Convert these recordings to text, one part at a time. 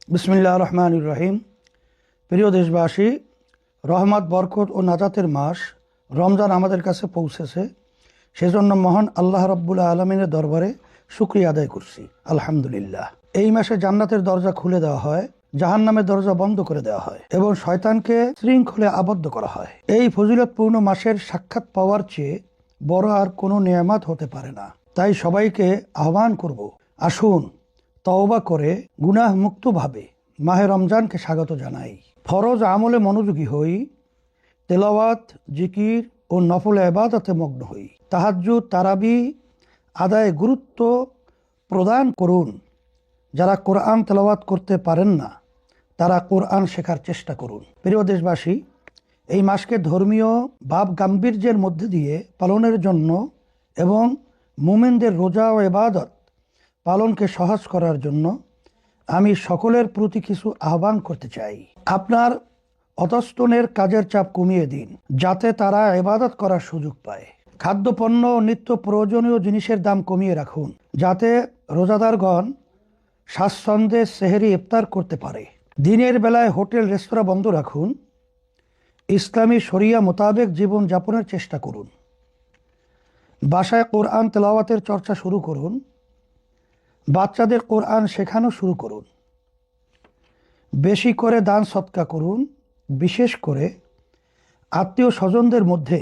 বিসমিল্লাহির রহমানির রহিম। প্রিয় দেশবাসী, রহমত, বরকত ও নাজাতের মাস রমজান আমাদের কাছে পৌঁছেছে। সেজন্য মহান আল্লাহ রাব্বুল আলামিনের দরবারে শুকরিয়া আদায় করছি, আলহামদুলিল্লাহ। এই মাসে জান্নাতের দরজা খুলে দেওয়া হয়, জাহান্নামের দরজা বন্ধ করে দেওয়া হয় এবং শয়তানকে শৃঙ্খলে আবদ্ধ করা হয়। এই ফজিলতপূর্ণ মাসের সাক্ষাৎ পাওয়ার চেয়ে বড় আর কোনো নেয়ামত হতে পারে না। তাই সবাইকে আহ্বান করব, আসুন তওবা করে গুনাহ মুক্তভাবে মাহে রমজানকে স্বাগত জানাই। ফরজ আমলে মনোযোগী হই, তেলাওয়াত, জিকির ও নফল ইবাদতে মগ্ন হই। তাহাজ্জুদ, তারাবি আদায়ে গুরুত্ব প্রদান করুন। যারা কোরআন তেলাওয়াত করতে পারেন না, তারা কোরআন শেখার চেষ্টা করুন। প্রিয় দেশবাসী, এই মাসকে ধর্মীয় ভাব গাম্ভীর্যের মধ্যে দিয়ে পালনের জন্য এবং মুমিনদের রোজা ও ইবাদত পালনকে সহজ করার জন্য আমি সকলের প্রতি কিছু আহ্বান করতে চাই। আপনার অতস্তনের কাজের চাপ কমিয়ে দিন, যাতে তারা ইবাদত করার সুযোগ পায়। খাদ্যপণ্য ও নিত্য প্রয়োজনীয় জিনিসের দাম কমিয়ে রাখুন, যাতে রোজাদারগণ স্বাচ্ছন্দ্যে সেহরি ইফতার করতে পারে। দিনের বেলায় হোটেল রেস্তোরাঁ বন্ধ রাখুন। ইসলামী শরিয়া মোতাবেক জীবন যাপনের চেষ্টা করুন। বাসায় কোরআন তেলাওয়াতের চর্চা শুরু করুন। বাচ্চাদের কোরআন শেখানো শুরু করুন। বেশি করে দান সৎকা করুন। বিশেষ করে আত্মীয় স্বজনদের মধ্যে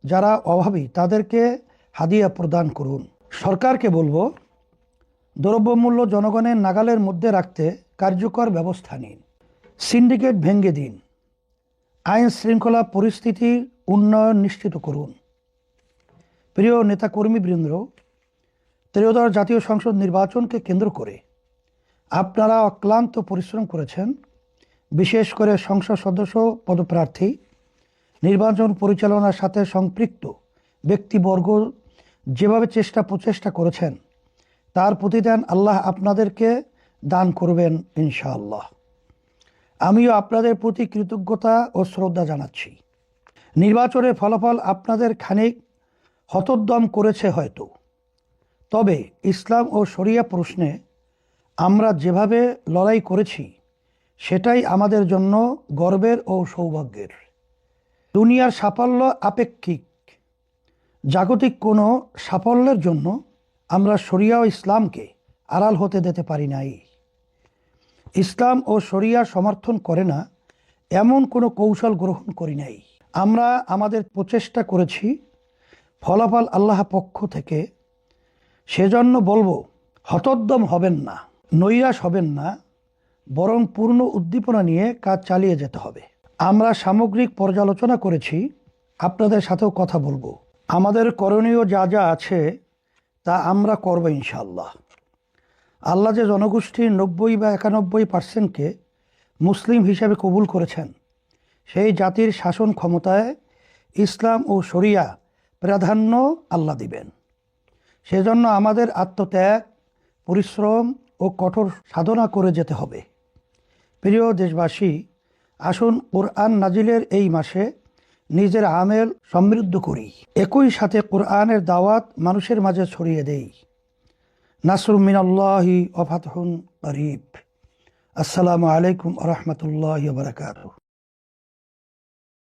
যারা অভাবী তাদেরকে হাদিয়া প্রদান করুন। সরকারকে বলবো, দ্রব্যমূল্য জনগণের নাগালের মধ্যে রাখতে কার্যকর ব্যবস্থা নিন। সিন্ডিকেট ভেঙে দিন। আইন শৃঙ্খলা পরিস্থিতির উন্নয়ন নিশ্চিত করুন। প্রিয় নেতাকর্মীবৃন্দ, ত্রয়োদশ জাতীয় সংসদ নির্বাচনকে কেন্দ্র করে আপনারা অক্লান্ত পরিশ্রম করেছেন। বিশেষ করে সংসদ সদস্য পদপ্রার্থী, নির্বাচন পরিচালনার সাথে সম্পৃক্ত ব্যক্তিবর্গ যেভাবে প্রচেষ্টা করেছেন, তার প্রতিদান আল্লাহ আপনাদেরকে দান করবেন ইনশাআল্লাহ। আমিও আপনাদের প্রতি কৃতজ্ঞতা ও শ্রদ্ধা জানাচ্ছি। নির্বাচনের ফলাফল আপনাদের খানিক হতোদ্যম করেছে হয়তো, তবে ইসলাম ও শরিয়া প্রশ্নে আমরা যেভাবে লড়াই করেছি সেটাই আমাদের জন্য গর্বের ও সৌভাগ্যের। দুনিয়ার সাফল্য আপেক্ষিক। জাগতিক কোনো সাফল্যের জন্য আমরা শরিয়া ও ইসলামকে আড়াল হতে দিতে পারি নাই। ইসলাম ও শরিয়া সমর্থন করে না এমন কোনো কৌশল গ্রহণ করি নাই। আমরা আমাদের প্রচেষ্টা করেছি, ফলাফল আল্লাহ পক্ষ থেকে। সেজন্য বলবো, হতোদ্যম হবেন না, নৈরাশ হবেন না, বরং পূর্ণ উদ্দীপনা নিয়ে কাজ চালিয়ে যেতে হবে। আমরা সামগ্রিক পর্যালোচনা করেছি, আপনাদের সাথেও কথা বলবো। আমাদের করণীয় যা যা আছে তা আমরা করব ইনশাআল্লাহ। আল্লাহ যে জনগোষ্ঠীর 90 বা 91% মুসলিম হিসাবে কবুল করেছেন, সেই জাতির শাসন ক্ষমতায় ইসলাম ও শরিয়া প্রাধান্য আল্লাহ দিবেন। সেজন্য আমাদের আত্মত্যাগ, পরিশ্রম ও কঠোর সাধনা করে যেতে হবে। প্রিয় দেশবাসী, আসুন কোরআন নাজিলের এই মাসে নিজের আমেল সমৃদ্ধ করি। একই সাথে কোরআনের দাওয়াত মানুষের মাঝে ছড়িয়ে দেই। নাসরুম মিনাল্লাহি ওয়া ফাতহুন করিব। আসসালামু আলাইকুম ওয়া রাহমাতুল্লাহি ওয়া বারাকাতুহু।